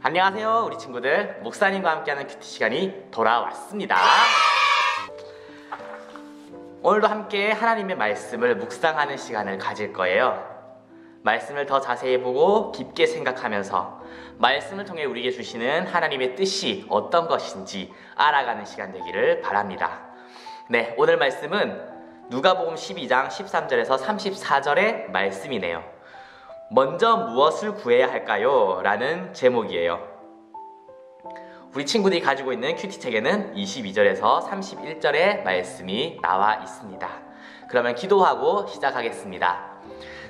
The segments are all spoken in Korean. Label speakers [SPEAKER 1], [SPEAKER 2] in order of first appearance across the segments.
[SPEAKER 1] 안녕하세요 우리 친구들, 목사님과 함께하는 큐티 시간이 돌아왔습니다. 오늘도 함께 하나님의 말씀을 묵상하는 시간을 가질 거예요. 말씀을 더 자세히 보고 깊게 생각하면서 말씀을 통해 우리에게 주시는 하나님의 뜻이 어떤 것인지 알아가는 시간 되기를 바랍니다. 네, 오늘 말씀은 누가복음 12장 13절에서 34절의 말씀이네요. 먼저 무엇을 구해야 할까요? 라는 제목이에요. 우리 친구들이 가지고 있는 큐티책에는 22절에서 31절의 말씀이 나와 있습니다. 그러면 기도하고 시작하겠습니다.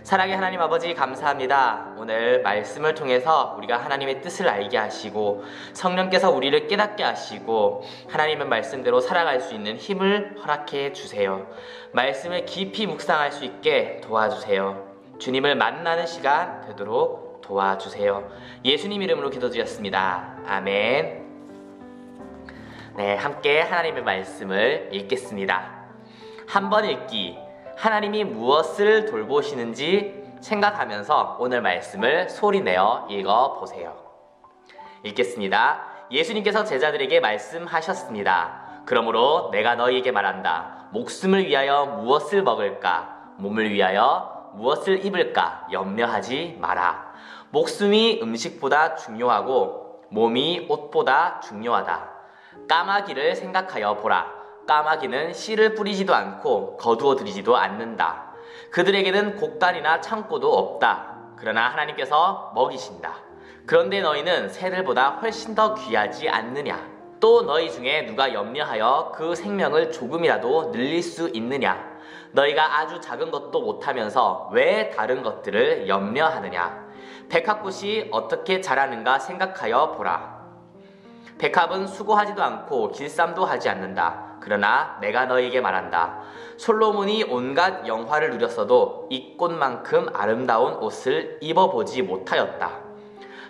[SPEAKER 1] 사랑의 하나님 아버지, 감사합니다. 오늘 말씀을 통해서 우리가 하나님의 뜻을 알게 하시고 성령께서 우리를 깨닫게 하시고 하나님의 말씀대로 살아갈 수 있는 힘을 허락해 주세요. 말씀을 깊이 묵상할 수 있게 도와주세요. 주님을 만나는 시간 되도록 도와주세요. 예수님 이름으로 기도드렸습니다. 아멘. 네, 함께 하나님의 말씀을 읽겠습니다. 한 번 읽기. 하나님이 무엇을 돌보시는지 생각하면서 오늘 말씀을 소리내어 읽어보세요. 읽겠습니다. 예수님께서 제자들에게 말씀하셨습니다. 그러므로 내가 너희에게 말한다. 목숨을 위하여 무엇을 먹을까? 몸을 위하여 무엇을 입을까 염려하지 마라. 목숨이 음식보다 중요하고 몸이 옷보다 중요하다. 까마귀를 생각하여 보라. 까마귀는 씨를 뿌리지도 않고 거두어 들이지도 않는다. 그들에게는 곡간이나 창고도 없다. 그러나 하나님께서 먹이신다. 그런데 너희는 새들보다 훨씬 더 귀하지 않느냐? 또 너희 중에 누가 염려하여 그 생명을 조금이라도 늘릴 수 있느냐? 너희가 아주 작은 것도 못하면서 왜 다른 것들을 염려하느냐? 백합꽃이 어떻게 자라는가 생각하여 보라. 백합은 수고하지도 않고 길쌈도 하지 않는다. 그러나 내가 너희에게 말한다. 솔로몬이 온갖 영화를 누렸어도 이 꽃만큼 아름다운 옷을 입어보지 못하였다.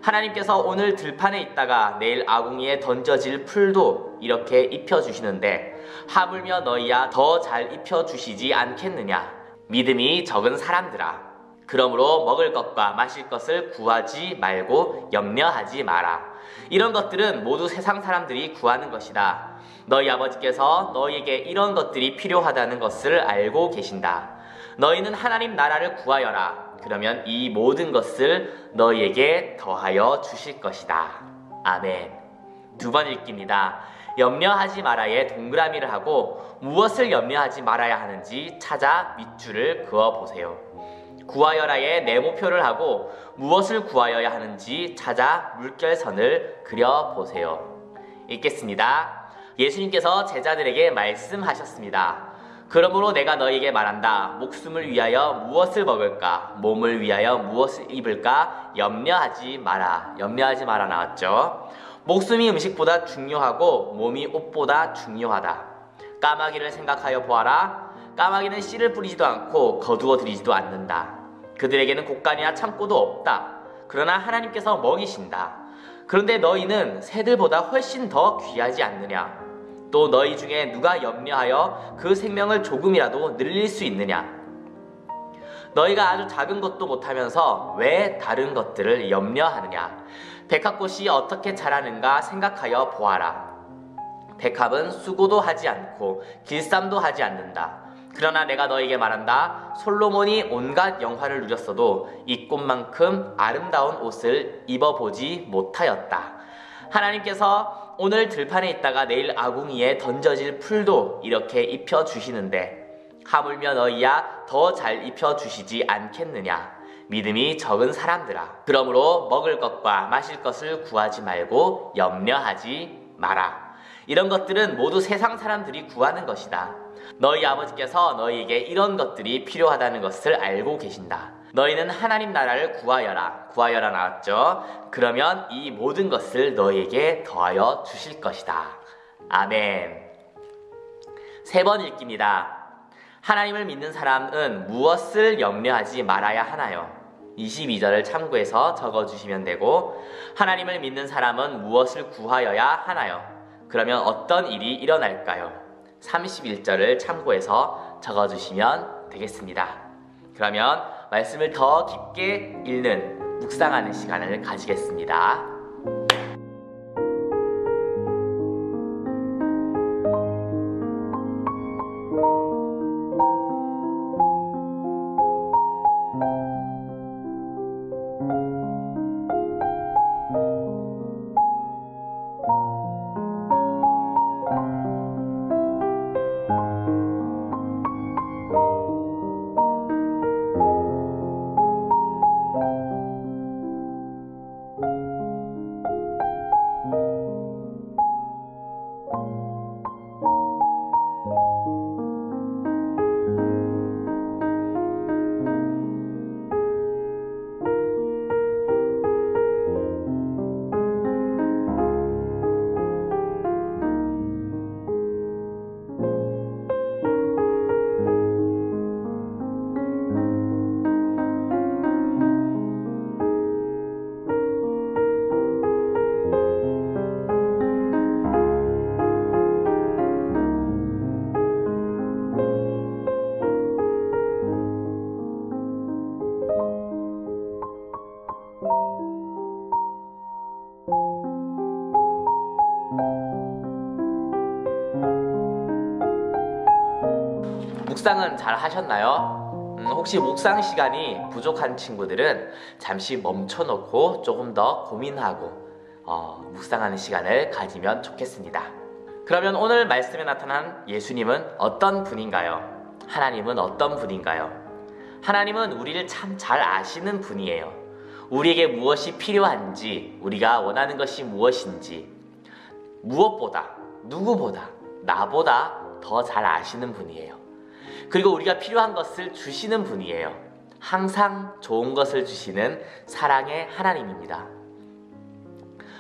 [SPEAKER 1] 하나님께서 오늘 들판에 있다가 내일 아궁이에 던져질 풀도 이렇게 입혀주시는데 하물며 너희야 더 잘 입혀주시지 않겠느냐? 믿음이 적은 사람들아. 그러므로 먹을 것과 마실 것을 구하지 말고 염려하지 마라. 이런 것들은 모두 세상 사람들이 구하는 것이다. 너희 아버지께서 너희에게 이런 것들이 필요하다는 것을 알고 계신다. 너희는 하나님 나라를 구하여라. 그러면 이 모든 것을 너희에게 더하여 주실 것이다. 아멘. 두 번 읽기입니다. 염려하지 마라에 동그라미를 하고 무엇을 염려하지 말아야 하는지 찾아 밑줄을 그어보세요. 구하여라에 네모표를 하고 무엇을 구하여야 하는지 찾아 물결선을 그려보세요. 읽겠습니다. 예수님께서 제자들에게 말씀하셨습니다. 그러므로 내가 너희에게 말한다. 목숨을 위하여 무엇을 먹을까? 몸을 위하여 무엇을 입을까? 염려하지 마라. 염려하지 마라 나왔죠? 목숨이 음식보다 중요하고 몸이 옷보다 중요하다. 까마귀를 생각하여 보아라. 까마귀는 씨를 뿌리지도 않고 거두어 들이지도 않는다. 그들에게는 곡간이나 창고도 없다. 그러나 하나님께서 먹이신다. 그런데 너희는 새들보다 훨씬 더 귀하지 않느냐? 또 너희 중에 누가 염려하여 그 생명을 조금이라도 늘릴 수 있느냐? 너희가 아주 작은 것도 못하면서 왜 다른 것들을 염려하느냐? 백합꽃이 어떻게 자라는가 생각하여 보아라. 백합은 수고도 하지 않고 길쌈도 하지 않는다. 그러나 내가 너에게 말한다. 솔로몬이 온갖 영화를 누렸어도 이 꽃만큼 아름다운 옷을 입어보지 못하였다. 하나님께서 오늘 들판에 있다가 내일 아궁이에 던져질 풀도 이렇게 입혀주시는데 하물며 너희야 더 잘 입혀주시지 않겠느냐? 믿음이 적은 사람들아. 그러므로 먹을 것과 마실 것을 구하지 말고 염려하지 마라. 이런 것들은 모두 세상 사람들이 구하는 것이다. 너희 아버지께서 너희에게 이런 것들이 필요하다는 것을 알고 계신다. 너희는 하나님 나라를 구하여라. 구하여라 나왔죠? 그러면 이 모든 것을 너희에게 더하여 주실 것이다. 아멘. 세 번 읽기입니다. 하나님을 믿는 사람은 무엇을 염려하지 말아야 하나요? 22절을 참고해서 적어주시면 되고, 하나님을 믿는 사람은 무엇을 구하여야 하나요? 그러면 어떤 일이 일어날까요? 31절을 참고해서 적어주시면 되겠습니다. 그러면 말씀을 더 깊게 읽는 묵상하는 시간을 가지겠습니다. 묵상은 잘 하셨나요? 혹시 묵상 시간이 부족한 친구들은 잠시 멈춰놓고 조금 더 고민하고 묵상하는 시간을 가지면 좋겠습니다. 그러면 오늘 말씀에 나타난 예수님은 어떤 분인가요? 하나님은 어떤 분인가요? 하나님은 우리를 참 잘 아시는 분이에요. 우리에게 무엇이 필요한지, 우리가 원하는 것이 무엇인지, 무엇보다, 누구보다, 나보다 더 잘 아시는 분이에요. 그리고 우리가 필요한 것을 주시는 분이에요. 항상 좋은 것을 주시는 사랑의 하나님입니다.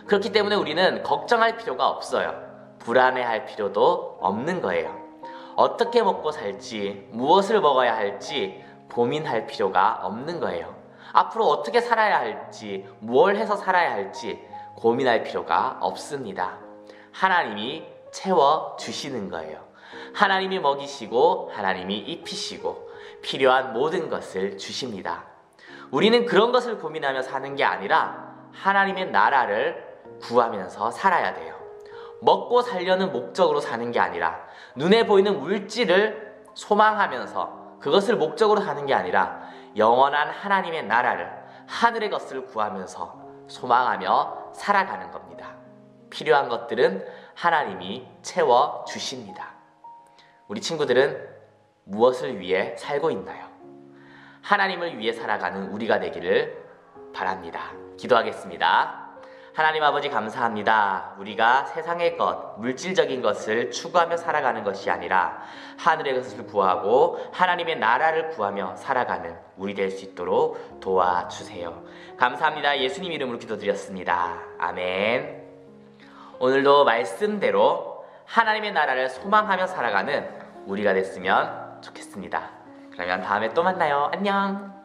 [SPEAKER 1] 그렇기 때문에 우리는 걱정할 필요가 없어요. 불안해할 필요도 없는 거예요. 어떻게 먹고 살지, 무엇을 먹어야 할지 고민할 필요가 없는 거예요. 앞으로 어떻게 살아야 할지, 무엇을 해서 살아야 할지 고민할 필요가 없습니다. 하나님이 채워주시는 거예요. 하나님이 먹이시고 하나님이 입히시고 필요한 모든 것을 주십니다. 우리는 그런 것을 고민하며 사는 게 아니라 하나님의 나라를 구하면서 살아야 돼요. 먹고 살려는 목적으로 사는 게 아니라 눈에 보이는 물질을 소망하면서 그것을 목적으로 사는 게 아니라 영원한 하나님의 나라를, 하늘의 것을 구하면서 소망하며 살아가는 겁니다. 필요한 것들은 하나님이 채워주십니다. 우리 친구들은 무엇을 위해 살고 있나요? 하나님을 위해 살아가는 우리가 되기를 바랍니다. 기도하겠습니다. 하나님 아버지 감사합니다. 우리가 세상의 것, 물질적인 것을 추구하며 살아가는 것이 아니라 하늘의 것을 구하고 하나님의 나라를 구하며 살아가는 우리 될 수 있도록 도와주세요. 감사합니다. 예수님 이름으로 기도드렸습니다. 아멘. 오늘도 말씀대로 하나님의 나라를 소망하며 살아가는 우리가 됐으면 좋겠습니다. 그러면 다음에 또 만나요. 안녕.